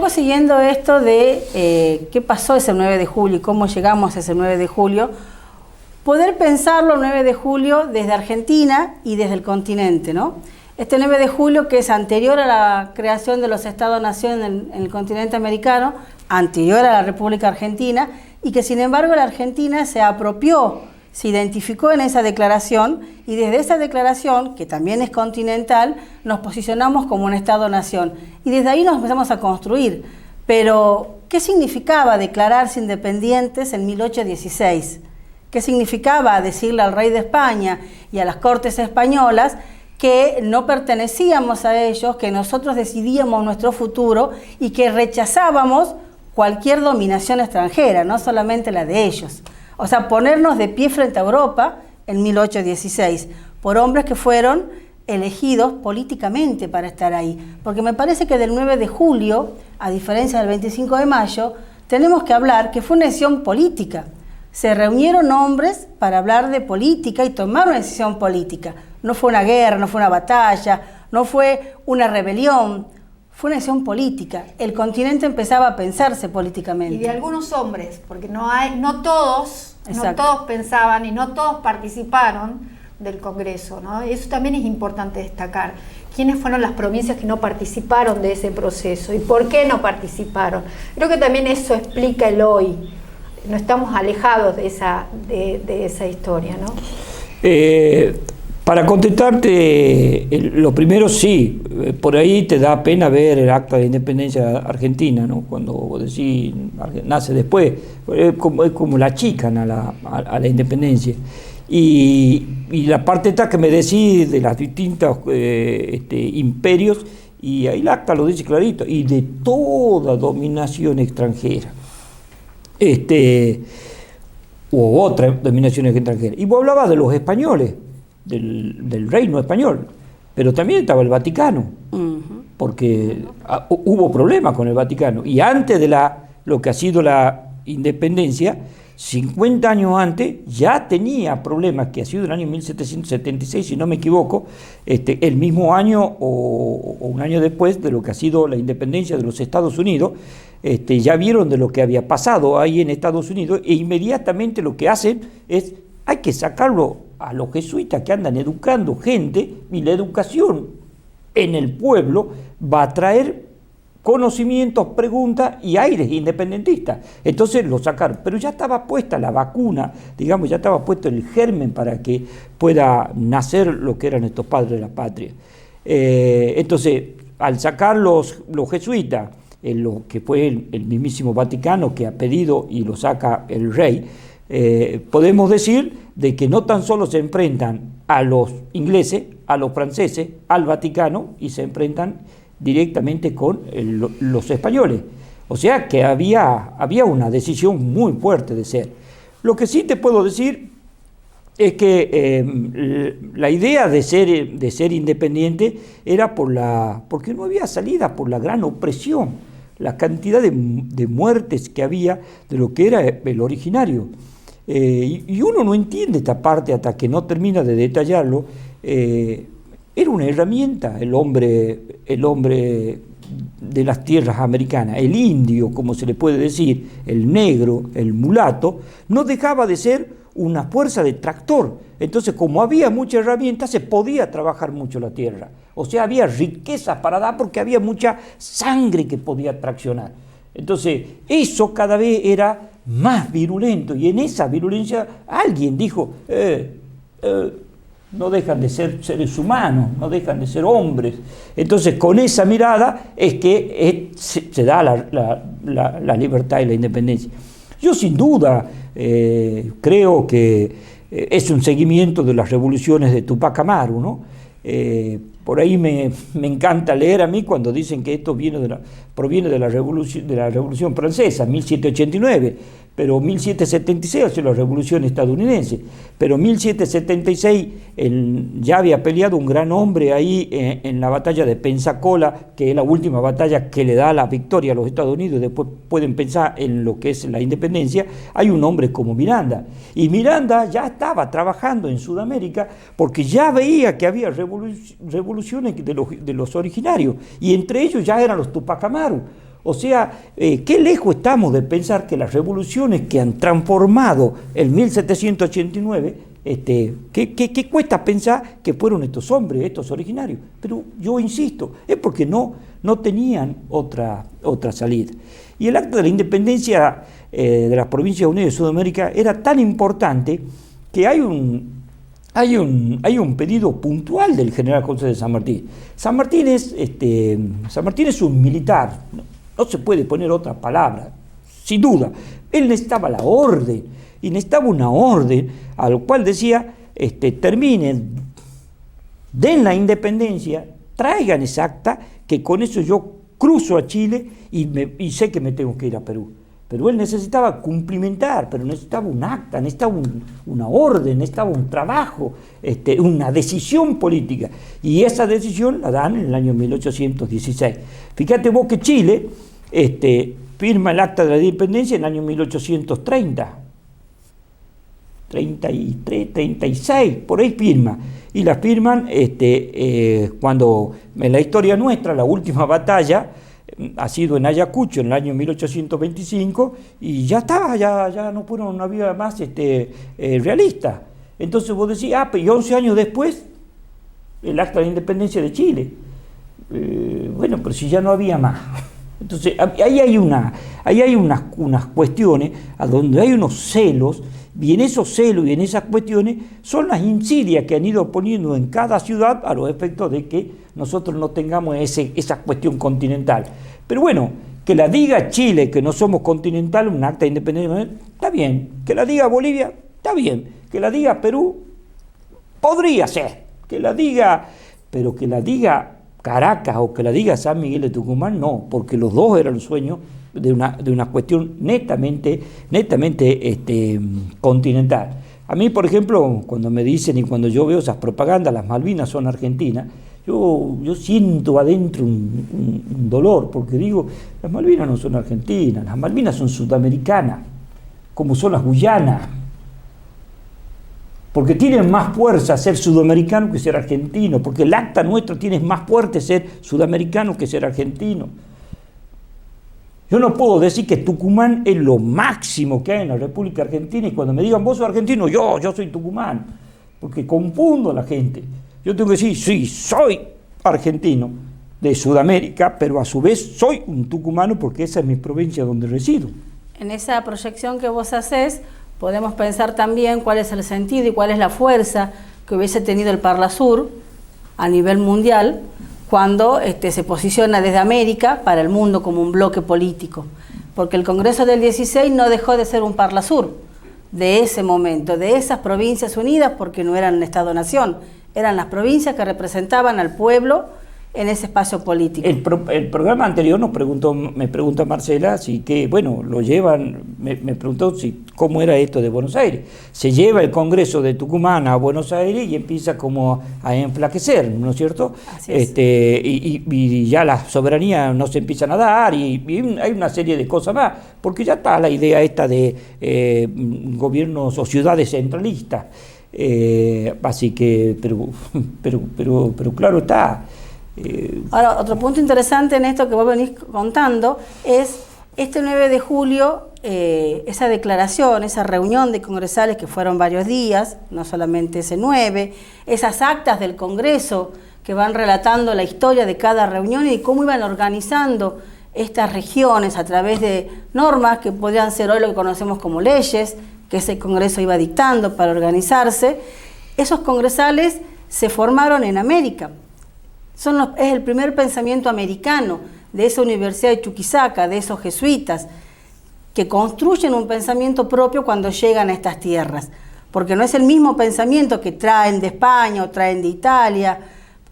poco siguiendo esto de qué pasó ese 9 de julio y cómo llegamos a ese 9 de julio, poder pensarlo el 9 de julio desde Argentina y desde el continente, ¿no? Este 9 de julio, que es anterior a la creación de los Estados-Nación en el continente americano, anterior a la República Argentina, y que sin embargo la Argentina se apropió, se identificó en esa declaración, y desde esa declaración, que también es continental, nos posicionamos como un Estado-Nación. Y desde ahí nos empezamos a construir. Pero, ¿qué significaba declararse independientes en 1816? ¿Qué significaba decirle al rey de España y a las cortes españolas que no pertenecíamos a ellos, que nosotros decidíamos nuestro futuro y que rechazábamos cualquier dominación extranjera, no solamente la de ellos? O sea, ponernos de pie frente a Europa en 1816, por hombres que fueron elegidos políticamente para estar ahí. Porque me parece que del 9 de julio, a diferencia del 25 de mayo, tenemos que hablar que fue una decisión política. Se reunieron hombres para hablar de política y tomar una decisión política. No fue una guerra, no fue una batalla, no fue una rebelión, fue una decisión política. El continente empezaba a pensarse políticamente. Y de algunos hombres, porque no todos pensaban y no todos participaron del Congreso, ¿no? Eso también es importante destacar. ¿Quiénes fueron las provincias que no participaron de ese proceso y por qué no participaron? Creo que también eso explica el hoy. No estamos alejados de esa historia, ¿no? Para contestarte, lo primero sí, por ahí te da pena ver el acta de independencia argentina, ¿no? Cuando vos decís, nace después, es como la achican a la independencia. Y la parte esta que me decís de las distintos imperios, y ahí el acta lo dice clarito, y de toda dominación extranjera. U otra dominación extranjera. Y vos hablabas de los españoles, del reino español, pero también estaba el Vaticano, porque hubo problemas con el Vaticano. Y antes de lo que ha sido la independencia, 50 años antes, ya tenía problemas, que ha sido el año 1776, si no me equivoco, el mismo año o un año después de lo que ha sido la independencia de los Estados Unidos. Ya vieron de lo que había pasado ahí en Estados Unidos, e inmediatamente lo que hacen es, hay que sacarlo a los jesuitas que andan educando gente, y la educación en el pueblo va a traer conocimientos, preguntas y aires independentistas. Entonces lo sacaron, pero ya estaba puesta la vacuna, digamos, ya estaba puesto el germen para que pueda nacer lo que eran estos padres de la patria. Entonces, al sacar los jesuitas, lo que fue el mismísimo Vaticano que ha pedido y lo saca el rey, podemos decir de que no tan solo se enfrentan a los ingleses, a los franceses, al Vaticano, y se enfrentan directamente con los españoles. O sea que había una decisión muy fuerte de ser. Lo que sí te puedo decir es que la idea de ser independiente era porque no había salida, por la gran opresión, la cantidad de muertes que había de lo que era el originario. Y uno no entiende esta parte hasta que no termina de detallarlo. Era una herramienta el hombre de las tierras americanas, el indio, como se le puede decir, el negro, el mulato, no dejaba de ser una fuerza de tractor. Entonces, como había mucha herramienta, se podía trabajar mucho la tierra. O sea, había riquezas para dar porque había mucha sangre que podía traccionar. Entonces, eso cada vez era más virulento, y en esa virulencia alguien dijo, no dejan de ser seres humanos, no dejan de ser hombres. Entonces, con esa mirada es que se da la libertad y la independencia. Yo sin duda creo que es un seguimiento de las revoluciones de Tupac Amaru, ¿no? Por ahí me encanta leer a mí cuando dicen que esto proviene de la Revolución Francesa, 1789, pero 1776 ha sido la Revolución estadounidense, pero 1776 ya había peleado un gran hombre ahí en la batalla de Pensacola, que es la última batalla que le da la victoria a los Estados Unidos. Después pueden pensar en lo que es la independencia. Hay un hombre como Miranda, y Miranda ya estaba trabajando en Sudamérica porque ya veía que había revoluciones de los originarios, y entre ellos ya eran los Tupac Amaru. O sea, qué lejos estamos de pensar que las revoluciones que han transformado el 1789, ¿qué cuesta pensar que fueron estos hombres, estos originarios? Pero yo insisto, es porque no tenían otra salida. Y el acta de la independencia de las Provincias Unidas de Sudamérica era tan importante que hay un pedido puntual del general José de San Martín. San Martín es un militar, no se puede poner otra palabra, sin duda. Él necesitaba la orden, y necesitaba una orden a lo cual decía, terminen, den la independencia, traigan esa acta, que con eso yo cruzo a Chile y sé que me tengo que ir a Perú. Pero él necesitaba cumplimentar, pero necesitaba un acta, necesitaba una orden, necesitaba un trabajo, una decisión política. Y esa decisión la dan en el año 1816. Fíjate vos que Chile firma el acta de la independencia en el año 1830. 33, 36, por ahí firma. Y la firman cuando en la historia nuestra, la última batalla ha sido en Ayacucho en el año 1825, y ya está, ya no había más realista. Entonces vos decís, y 11 años después, el acta de independencia de Chile. Bueno, pero si ya no había más. Entonces, ahí hay unas cuestiones a donde hay unos celos, y en esos celos y en esas cuestiones son las insidias que han ido poniendo en cada ciudad a los efectos de que nosotros no tengamos esa cuestión continental. Pero bueno, que la diga Chile que no somos continental, un acta de independencia, está bien. Que la diga Bolivia, está bien. Que la diga Perú, podría ser. Pero que la diga Caracas o que la diga San Miguel de Tucumán, no, porque los dos eran sueños de una cuestión netamente continental. A mí, por ejemplo, cuando me dicen y cuando yo veo esas propagandas, las Malvinas son argentinas, yo siento adentro un dolor, porque digo, las Malvinas no son argentinas, las Malvinas son sudamericanas, como son las Guyanas, porque tienen más fuerza ser sudamericano que ser argentino, porque el acta nuestro tiene más fuerte ser sudamericano que ser argentino. Yo no puedo decir que Tucumán es lo máximo que hay en la República Argentina, y cuando me digan vos sos argentino, yo soy tucumano, porque confundo a la gente. Yo tengo que decir, sí, soy argentino de Sudamérica, pero a su vez soy un tucumano porque esa es mi provincia donde resido. En esa proyección que vos hacés, podemos pensar también cuál es el sentido y cuál es la fuerza que hubiese tenido el Parlasur a nivel mundial cuando se posiciona desde América para el mundo como un bloque político. Porque el Congreso del 16 no dejó de ser un Parlasur de ese momento, de esas provincias unidas, porque no eran un Estado-nación, eran las provincias que representaban al pueblo en ese espacio político. El programa anterior me pregunta Marcela si que, bueno, lo llevan, me preguntó cómo era esto de Buenos Aires. Se lleva el Congreso de Tucumán a Buenos Aires y empieza como a enflaquecer, ¿no es cierto? Así es. Y ya las soberanías no se empiezan a dar y hay una serie de cosas más, porque ya está la idea esta de gobiernos o ciudades centralistas. Así que, pero claro está. Ahora, otro punto interesante en esto que vos venís contando es este 9 de julio, esa declaración, esa reunión de congresales que fueron varios días, no solamente ese 9, esas actas del Congreso que van relatando la historia de cada reunión y cómo iban organizando estas regiones a través de normas que podrían ser hoy lo que conocemos como leyes, que ese Congreso iba dictando para organizarse. Esos congresales se formaron en América. Es el primer pensamiento americano de esa Universidad de Chuquisaca, de esos jesuitas, que construyen un pensamiento propio cuando llegan a estas tierras, porque no es el mismo pensamiento que traen de España o traen de Italia,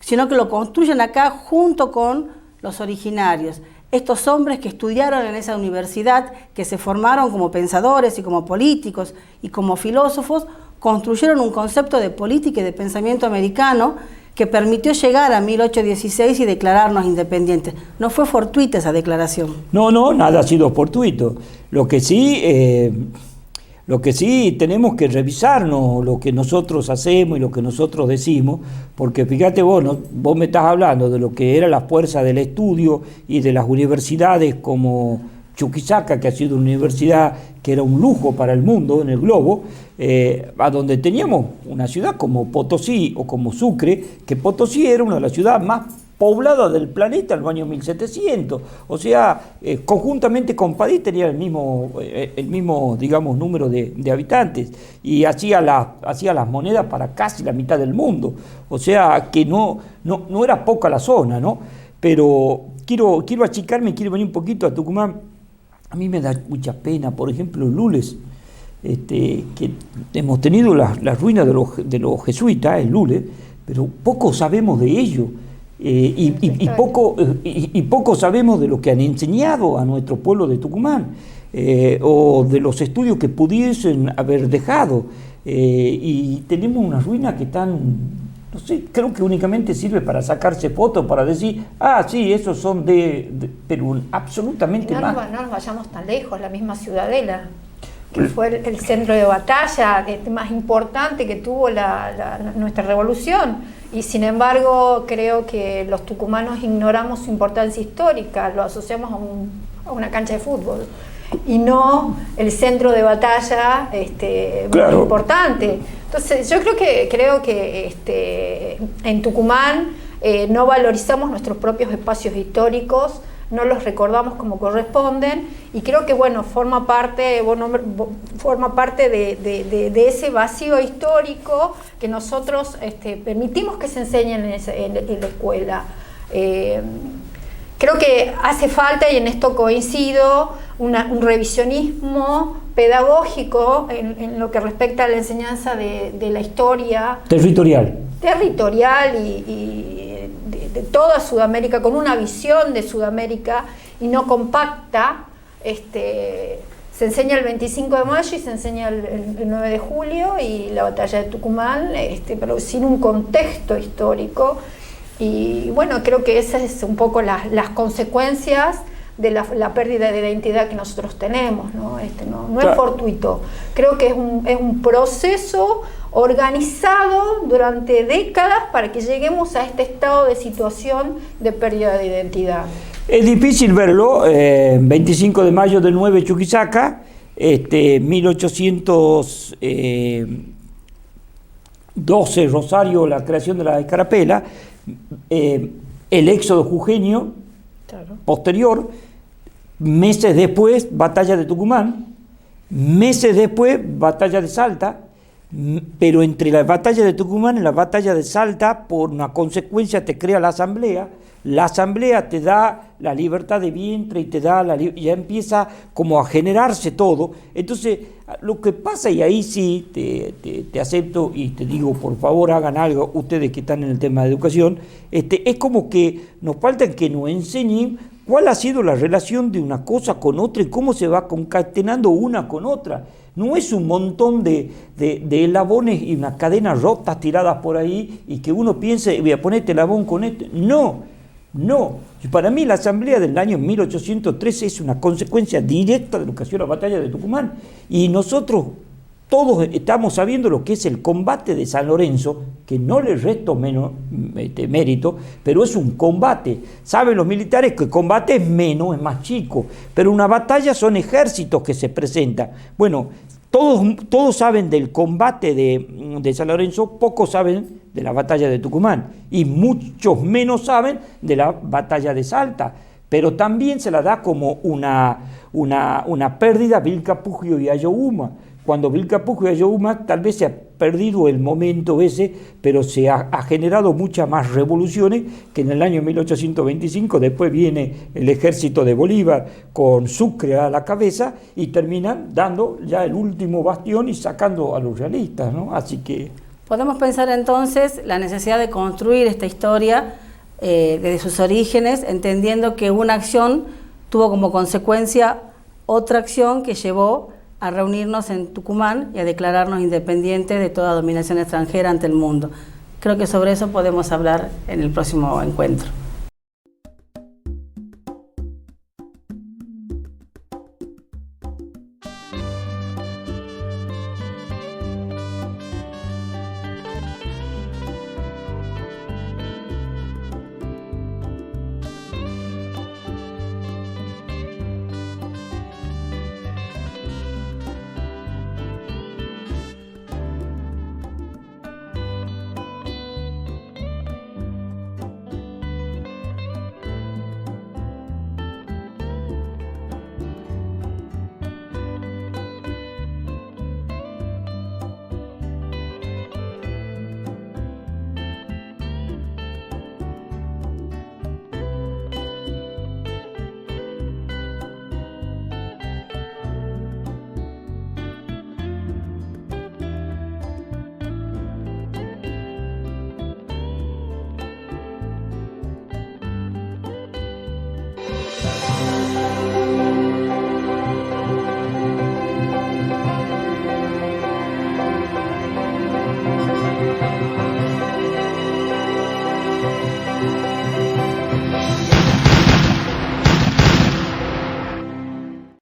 sino que lo construyen acá junto con los originarios. Estos hombres que estudiaron en esa universidad, que se formaron como pensadores y como políticos y como filósofos, construyeron un concepto de política y de pensamiento americano que permitió llegar a 1816 y declararnos independientes. No fue fortuita esa declaración. No, nada ha sido fortuito. Lo que sí, Lo que sí tenemos que revisarnos lo que nosotros hacemos y lo que nosotros decimos, porque fíjate vos, vos me estás hablando de lo que era la fuerza del estudio y de las universidades como Chuquisaca, que ha sido una universidad que era un lujo para el mundo en el globo, a donde teníamos una ciudad como Potosí o como Sucre, que Potosí era una de las ciudades más poblada del planeta en los años 1700, o sea, conjuntamente con Padí tenía el mismo digamos, número de habitantes, y hacía las monedas para casi la mitad del mundo, o sea, que no era poca la zona, ¿no? Pero quiero achicarme, quiero venir un poquito a Tucumán. A mí me da mucha pena, por ejemplo, Lules, que hemos tenido las ruinas de los jesuitas, el Lules, pero poco sabemos de ello. Y poco sabemos de lo que han enseñado a nuestro pueblo de Tucumán, o de los estudios que pudiesen haber dejado, y tenemos unas ruinas que están, no sé, creo que únicamente sirve para sacarse fotos, para decir, sí, esos son pero absolutamente más. No nos vayamos tan lejos, la misma Ciudadela, que fue el centro de batalla más importante que tuvo nuestra revolución. Y sin embargo, creo que los tucumanos ignoramos su importancia histórica, lo asociamos a una cancha de fútbol y no el centro de batalla claro, muy importante. Entonces, yo creo que en Tucumán no valorizamos nuestros propios espacios históricos, no los recordamos como corresponden, y creo que forma parte de ese vacío histórico que nosotros permitimos que se enseñen en la escuela. Creo que hace falta, y en esto coincido, un revisionismo pedagógico en lo que respecta a la enseñanza de la historia territorial y de toda Sudamérica, con una visión de Sudamérica y no compacta. Se enseña el 25 de mayo y se enseña el 9 de julio y la batalla de Tucumán, pero sin un contexto histórico. Y creo que esas es un poco las consecuencias de la pérdida de identidad que nosotros tenemos, ¿no? No es fortuito. Creo que es un proceso organizado durante décadas para que lleguemos a este estado de situación de pérdida de identidad. Es difícil verlo. 25 de mayo del 9, Chuquisaca, 1812, Rosario, la creación de la escarapela, el éxodo jujeño, claro, posterior, meses después, batalla de Tucumán, meses después, batalla de Salta, pero entre la batalla de Tucumán y la batalla de Salta, por una consecuencia, te crea la asamblea te da la libertad de vientre y ya empieza como a generarse todo. Entonces, lo que pasa, y ahí sí te acepto y te digo, por favor, hagan algo, ustedes que están en el tema de educación, es como que nos falta que nos enseñen cuál ha sido la relación de una cosa con otra y cómo se va concatenando una con otra. No es un montón de eslabones y unas cadenas rotas tiradas por ahí y que uno piense, voy a poner este eslabón con este. No. Para mí la asamblea del año 1813 es una consecuencia directa de lo que ha sido la batalla de Tucumán. Y nosotros todos estamos sabiendo lo que es el combate de San Lorenzo, que no le resto menos mérito, pero es un combate. Saben los militares que el combate es menos, es más chico, pero una batalla son ejércitos que se presentan. Bueno, todos saben del combate de San Lorenzo, pocos saben de la batalla de Tucumán, y muchos menos saben de la batalla de Salta, pero también se la da como una pérdida Vilcapugio y Ayohuma. Cuando Vilcapugio y Ayohuma tal vez se ha perdido el momento ese, pero se ha generado muchas más revoluciones que en el año 1825. Después viene el ejército de Bolívar con Sucre a la cabeza y terminan dando ya el último bastión y sacando a los realistas, ¿no? Así que podemos pensar entonces la necesidad de construir esta historia desde sus orígenes, entendiendo que una acción tuvo como consecuencia otra acción que llevó a reunirnos en Tucumán y a declararnos independientes de toda dominación extranjera ante el mundo. Creo que sobre eso podemos hablar en el próximo encuentro.